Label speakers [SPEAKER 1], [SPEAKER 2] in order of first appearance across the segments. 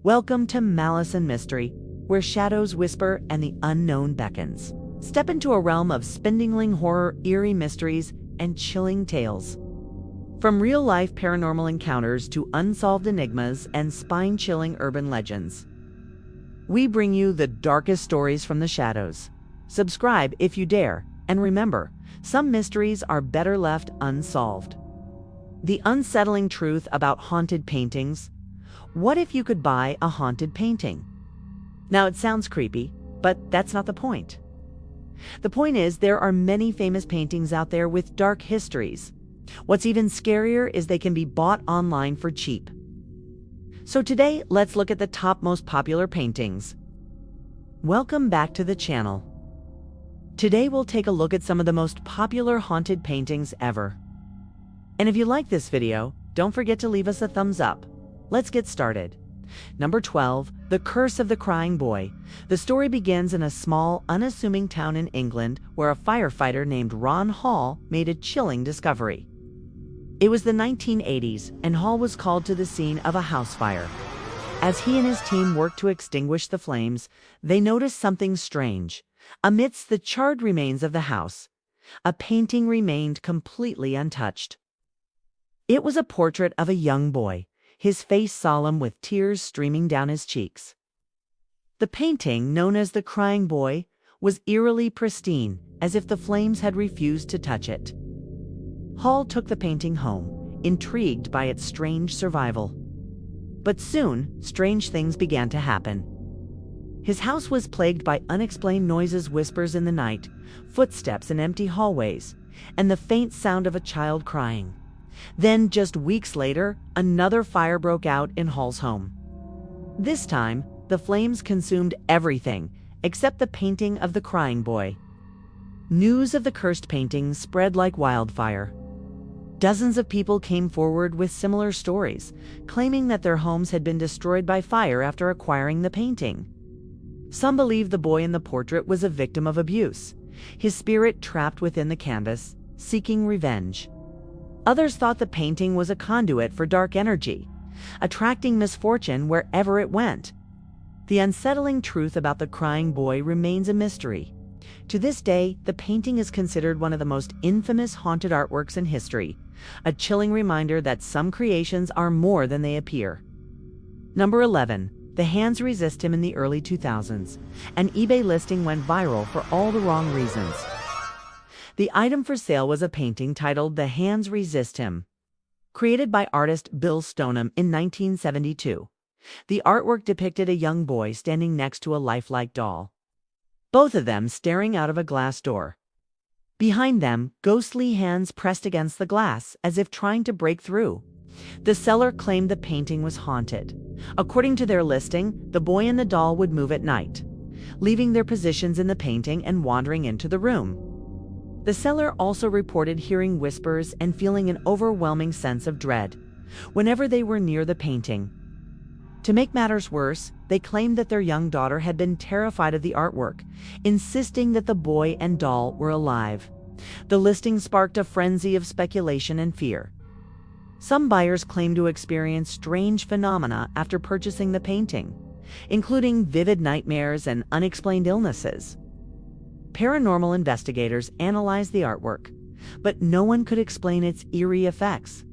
[SPEAKER 1] Welcome to Malice and Mystery, where shadows whisper and the unknown beckons. Step into a realm of spindling horror, eerie mysteries, and chilling tales. From real-life paranormal encounters to unsolved enigmas and spine-chilling urban legends, we bring you the darkest stories from the shadows. Subscribe if you dare, and remember, some mysteries are better left unsolved. The unsettling truth about haunted paintings. What if you could buy a haunted painting? Now, it sounds creepy, but that's not the point. The point is, there are many famous paintings out there with dark histories. What's even scarier is they can be bought online for cheap. So today, let's look at the top most popular paintings. Welcome back to the channel. Today we'll take a look at some of the most popular haunted paintings ever. And if you like this video, don't forget to leave us a thumbs up. Let's get started. Number 12, The Curse of the Crying Boy. The story begins in a small, unassuming town in England where a firefighter named Ron Hall made a chilling discovery. It was the 1980s, and Hall was called to the scene of a house fire. As he and his team worked to extinguish the flames, they noticed something strange. Amidst the charred remains of the house, a painting remained completely untouched. It was a portrait of a young boy, his face solemn with tears streaming down his cheeks. The painting, known as The Crying Boy, was eerily pristine, as if the flames had refused to touch it. Hall took the painting home, intrigued by its strange survival. But soon, strange things began to happen. His house was plagued by unexplained noises, whispers in the night, footsteps in empty hallways, and the faint sound of a child crying. Then, just weeks later, another fire broke out in Hall's home. This time, the flames consumed everything except the painting of the crying boy. News of the cursed painting spread like wildfire. Dozens of people came forward with similar stories, claiming that their homes had been destroyed by fire after acquiring the painting. Some believed the boy in the portrait was a victim of abuse, his spirit trapped within the canvas, seeking revenge. Others thought the painting was a conduit for dark energy, attracting misfortune wherever it went. The unsettling truth about the crying boy remains a mystery. To this day, the painting is considered one of the most infamous haunted artworks in history, a chilling reminder that some creations are more than they appear. Number 11. The Hands Resist Him. In the early 2000s, an eBay listing went viral for all the wrong reasons. The item for sale was a painting titled The Hands Resist Him, created by artist Bill Stoneham in 1972. The artwork depicted a young boy standing next to a lifelike doll, both of them staring out of a glass door. Behind them, ghostly hands pressed against the glass as if trying to break through. The seller claimed the painting was haunted. According to their listing, the boy and the doll would move at night, leaving their positions in the painting and wandering into the room. The seller also reported hearing whispers and feeling an overwhelming sense of dread whenever they were near the painting. To make matters worse, they claimed that their young daughter had been terrified of the artwork, insisting that the boy and doll were alive. The listing sparked a frenzy of speculation and fear. Some buyers claimed to experience strange phenomena after purchasing the painting, including vivid nightmares and unexplained illnesses. Paranormal investigators analyzed the artwork, but no one could explain its eerie effects.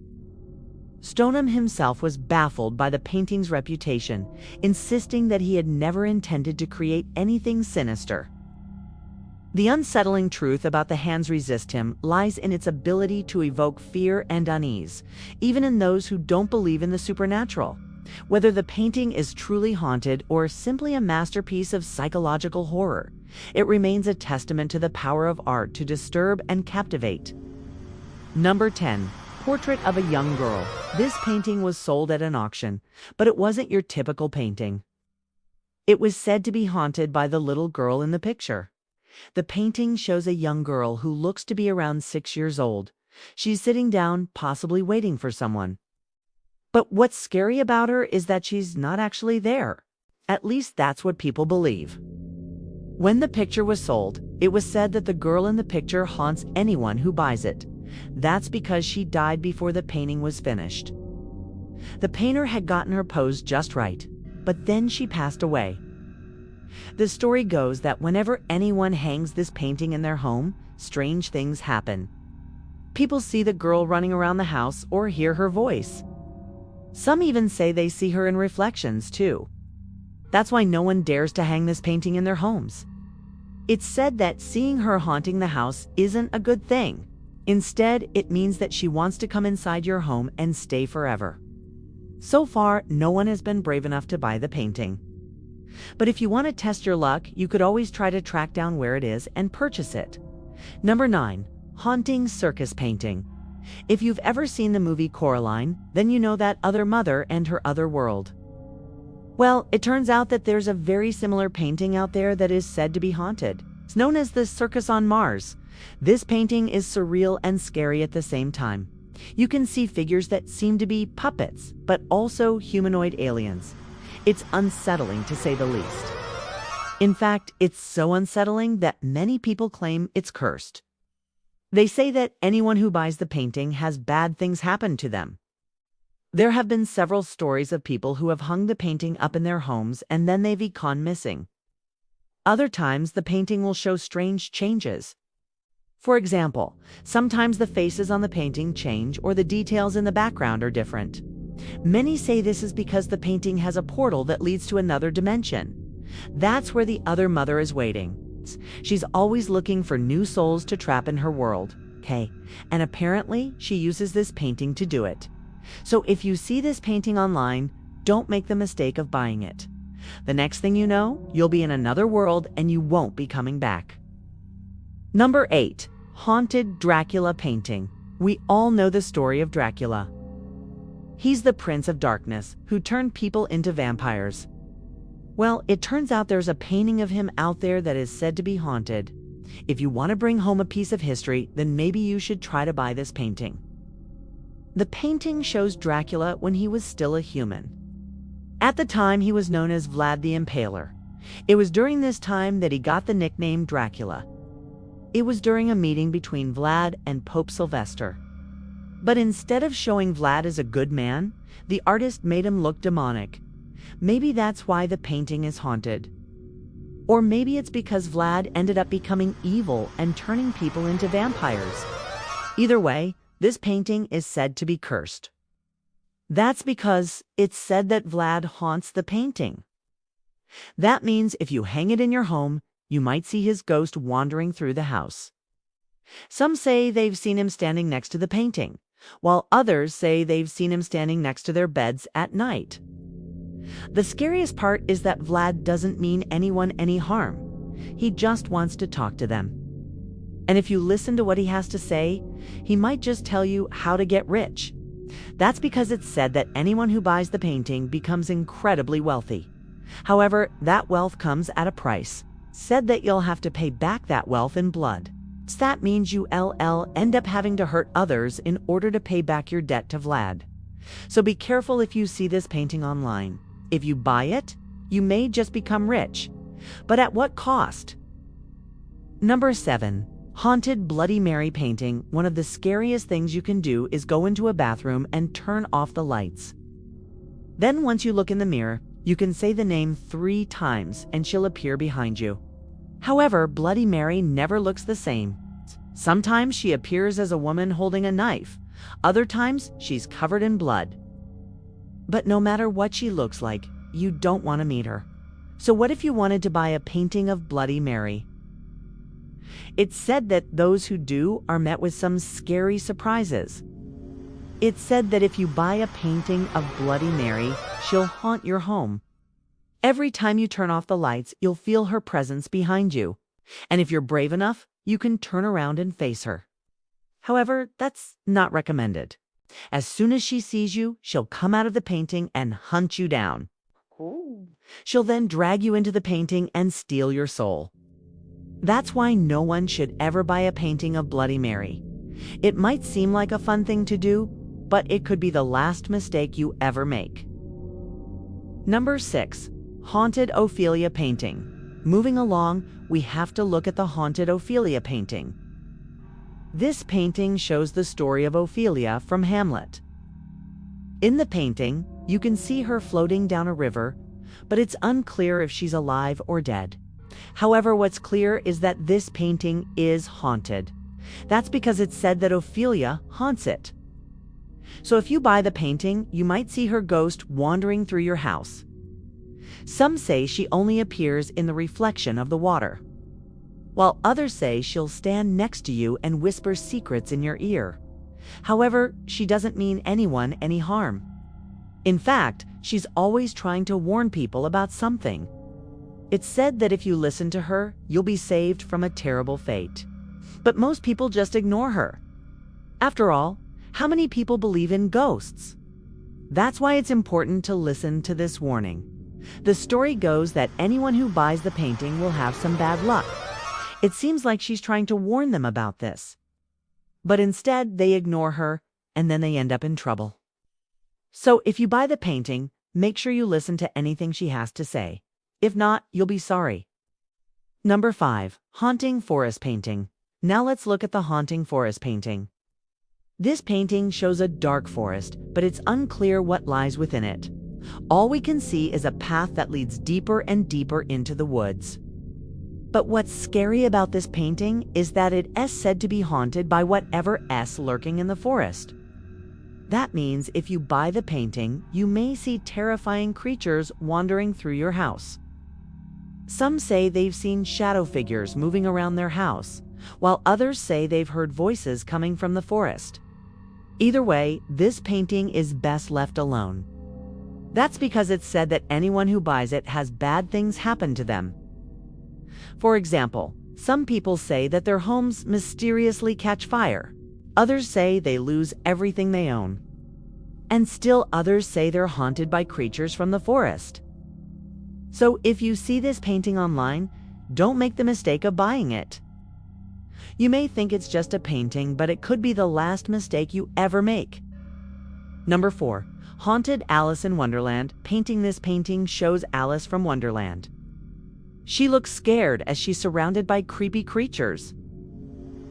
[SPEAKER 1] Stoneham himself was baffled by the painting's reputation, insisting that he had never intended to create anything sinister. The unsettling truth about The Hands Resist Him lies in its ability to evoke fear and unease, even in those who don't believe in the supernatural. Whether the painting is truly haunted or simply a masterpiece of psychological horror, it remains a testament to the power of art to disturb and captivate. Number 10. Portrait of a Young Girl. This painting was sold at an auction, but it wasn't your typical painting. It was said to be haunted by the little girl in the picture. The painting shows a young girl who looks to be around 6 years old. She's sitting down, possibly waiting for someone. But what's scary about her is that she's not actually there. At least that's what people believe. When the picture was sold, it was said that the girl in the picture haunts anyone who buys it. That's because she died before the painting was finished. The painter had gotten her pose just right, but then she passed away. The story goes that whenever anyone hangs this painting in their home, strange things happen. People see the girl running around the house or hear her voice. Some even say they see her in reflections too. That's why no one dares to hang this painting in their homes. It's said that seeing her haunting the house isn't a good thing. Instead, it means that she wants to come inside your home and stay forever. So far, no one has been brave enough to buy the painting. But if you want to test your luck, you could always try to track down where it is and purchase it. Number 9. Haunting circus painting. If you've ever seen the movie Coraline, then you know that other mother and her other world. Well, it turns out that there's a very similar painting out there that is said to be haunted. It's known as the Circus on Mars. This painting is surreal and scary at the same time. You can see figures that seem to be puppets, but also humanoid aliens. It's unsettling to say the least. In fact, it's so unsettling that many people claim it's cursed. They say that anyone who buys the painting has bad things happen to them. There have been several stories of people who have hung the painting up in their homes and then they've gone missing. Other times, the painting will show strange changes. For example, sometimes the faces on the painting change or the details in the background are different. Many say this is because the painting has a portal that leads to another dimension. That's where the other mother is waiting. She's always looking for new souls to trap in her world. Okay, and apparently she uses this painting to do it. So if you see this painting online, don't make the mistake of buying it. The next thing you know, you'll be in another world and you won't be coming back. Number 8. Haunted Dracula painting. We all know the story of Dracula. He's the Prince of Darkness who turned people into vampires. Well, it turns out there's a painting of him out there that is said to be haunted. If you want to bring home a piece of history, then maybe you should try to buy this painting. The painting shows Dracula when he was still a human. At the time, he was known as Vlad the Impaler. It was during this time that he got the nickname Dracula. It was during a meeting between Vlad and Pope Sylvester. But instead of showing Vlad as a good man, the artist made him look demonic. Maybe that's why the painting is haunted. Or maybe it's because Vlad ended up becoming evil and turning people into vampires. Either way, this painting is said to be cursed. That's because it's said that Vlad haunts the painting. That means if you hang it in your home, you might see his ghost wandering through the house. Some say they've seen him standing next to the painting, while others say they've seen him standing next to their beds at night. The scariest part is that Vlad doesn't mean anyone any harm. He just wants to talk to them. And if you listen to what he has to say, he might just tell you how to get rich. That's because it's said that anyone who buys the painting becomes incredibly wealthy. However, that wealth comes at a price. Said that you'll have to pay back that wealth in blood. So that means you end up having to hurt others in order to pay back your debt to Vlad. So be careful if you see this painting online. If you buy it, you may just become rich. But at what cost? Number 7. Haunted Bloody Mary painting. One of the scariest things you can do is go into a bathroom and turn off the lights. Then once you look in the mirror, you can say the name 3 times and she'll appear behind you. However, Bloody Mary never looks the same. Sometimes she appears as a woman holding a knife. Other times, she's covered in blood. But no matter what she looks like, you don't want to meet her. So what if you wanted to buy a painting of Bloody Mary? It's said that those who do are met with some scary surprises. It's said that if you buy a painting of Bloody Mary, she'll haunt your home. Every time you turn off the lights, you'll feel her presence behind you. And if you're brave enough, you can turn around and face her. However, that's not recommended. As soon as she sees you, she'll come out of the painting and hunt you down. She'll then drag you into the painting and steal your soul. That's why no one should ever buy a painting of Bloody Mary. It might seem like a fun thing to do, but it could be the last mistake you ever make. Number 6. Haunted Ophelia painting. Moving along, we have to look at the Haunted Ophelia painting. This painting shows the story of Ophelia from Hamlet. In the painting, you can see her floating down a river, but it's unclear if she's alive or dead. However, what's clear is that this painting is haunted. That's because it's said that Ophelia haunts it. So if you buy the painting, you might see her ghost wandering through your house. Some say she only appears in the reflection of the water, while others say she'll stand next to you and whisper secrets in your ear. However, she doesn't mean anyone any harm. In fact, she's always trying to warn people about something. It's said that if you listen to her, you'll be saved from a terrible fate. But most people just ignore her. After all, how many people believe in ghosts? That's why it's important to listen to this warning. The story goes that anyone who buys the painting will have some bad luck. It seems like she's trying to warn them about this. But instead, they ignore her, and then they end up in trouble. So if you buy the painting, make sure you listen to anything she has to say. If not, you'll be sorry. Number 5. Haunting Forest Painting. Now let's look at the Haunting Forest Painting. This painting shows a dark forest, but it's unclear what lies within it. All we can see is a path that leads deeper and deeper into the woods. But what's scary about this painting is that it is said to be haunted by whatever is lurking in the forest. That means if you buy the painting, you may see terrifying creatures wandering through your house. Some say they've seen shadow figures moving around their house, while others say they've heard voices coming from the forest. Either way, this painting is best left alone. That's because it's said that anyone who buys it has bad things happen to them. For example, some people say that their homes mysteriously catch fire. Others say they lose everything they own. And still others say they're haunted by creatures from the forest. So if you see this painting online, don't make the mistake of buying it. You may think it's just a painting, but it could be the last mistake you ever make. Number 4. Haunted Alice in Wonderland. Painting This painting shows Alice from Wonderland. She looks scared as she's surrounded by creepy creatures.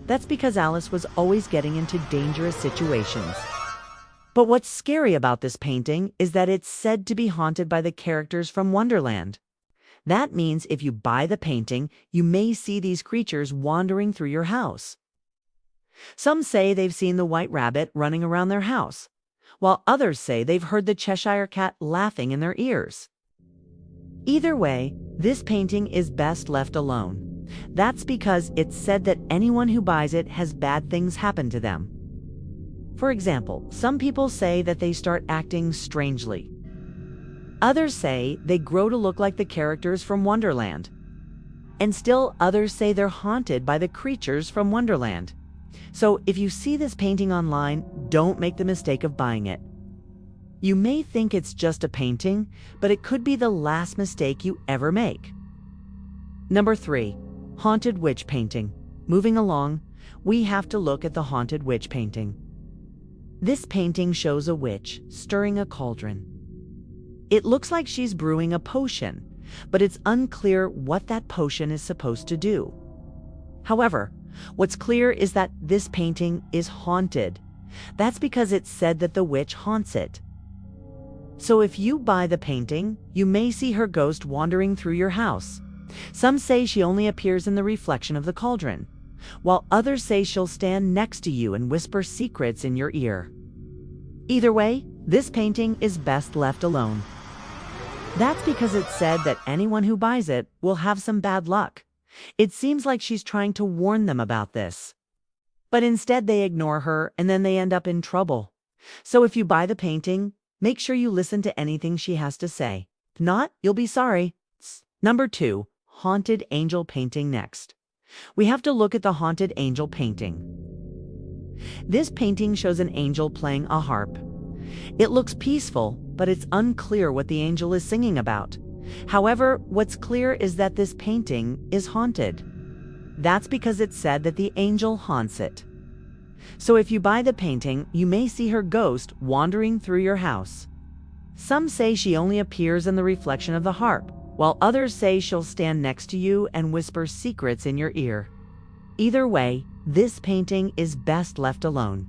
[SPEAKER 1] That's because Alice was always getting into dangerous situations. But what's scary about this painting is that it's said to be haunted by the characters from Wonderland. That means if you buy the painting, you may see these creatures wandering through your house. Some say they've seen the white rabbit running around their house, while others say they've heard the Cheshire Cat laughing in their ears. Either way, this painting is best left alone. That's because it's said that anyone who buys it has bad things happen to them. For example, some people say that they start acting strangely. Others say they grow to look like the characters from Wonderland. And still others say they're haunted by the creatures from Wonderland. So if you see this painting online, don't make the mistake of buying it. You may think it's just a painting, but it could be the last mistake you ever make. Number 3. Haunted Witch Painting. Moving along, we have to look at the Haunted Witch Painting. This painting shows a witch stirring a cauldron. It looks like she's brewing a potion, but it's unclear what that potion is supposed to do. However, what's clear is that this painting is haunted. That's because it's said that the witch haunts it. So if you buy the painting, you may see her ghost wandering through your house. Some say she only appears in the reflection of the cauldron, while others say she'll stand next to you and whisper secrets in your ear. Either way, this painting is best left alone. That's because it's said that anyone who buys it will have some bad luck. It seems like she's trying to warn them about this. But instead they ignore her and then they end up in trouble. So if you buy the painting, make sure you listen to anything she has to say. If not, you'll be sorry. Number 2. Haunted Angel Painting next. We have to look at the Haunted Angel Painting. This painting shows an angel playing a harp. It looks peaceful, but it's unclear what the angel is singing about. However, what's clear is that this painting is haunted. That's because it's said that the angel haunts it. So if you buy the painting, you may see her ghost wandering through your house. Some say she only appears in the reflection of the harp, while others say she'll stand next to you and whisper secrets in your ear. Either way, this painting is best left alone.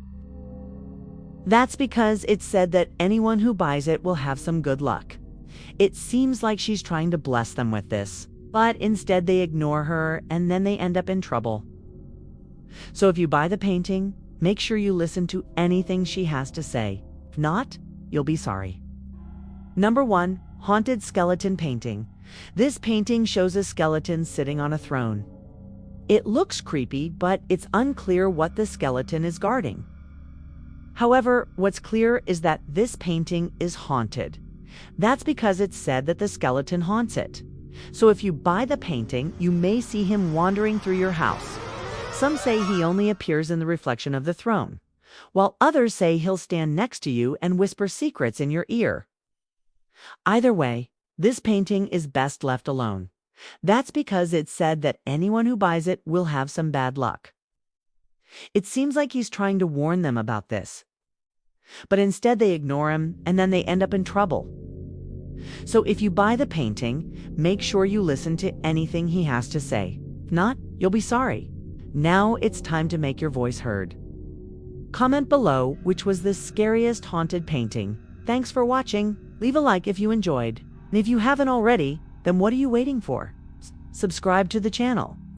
[SPEAKER 1] That's because it's said that anyone who buys it will have some good luck. It seems like she's trying to bless them with this, but instead they ignore her and then they end up in trouble. So if you buy the painting, make sure you listen to anything she has to say. If not, you'll be sorry. Number 1, Haunted Skeleton Painting. This painting shows a skeleton sitting on a throne. It looks creepy, but it's unclear what the skeleton is guarding. However, what's clear is that this painting is haunted. That's because it's said that the skeleton haunts it. So if you buy the painting, you may see him wandering through your house. Some say he only appears in the reflection of the throne, while others say he'll stand next to you and whisper secrets in your ear. Either way, this painting is best left alone. That's because it's said that anyone who buys it will have some bad luck. It seems like he's trying to warn them about this. But instead they ignore him and then they end up in trouble. So if you buy the painting, make sure you listen to anything he has to say. If not, you'll be sorry. Now it's time to make your voice heard. Comment below which was the scariest haunted painting. Thanks for watching. Leave a like if you enjoyed. And if you haven't already, then what are you waiting for? Subscribe to the channel.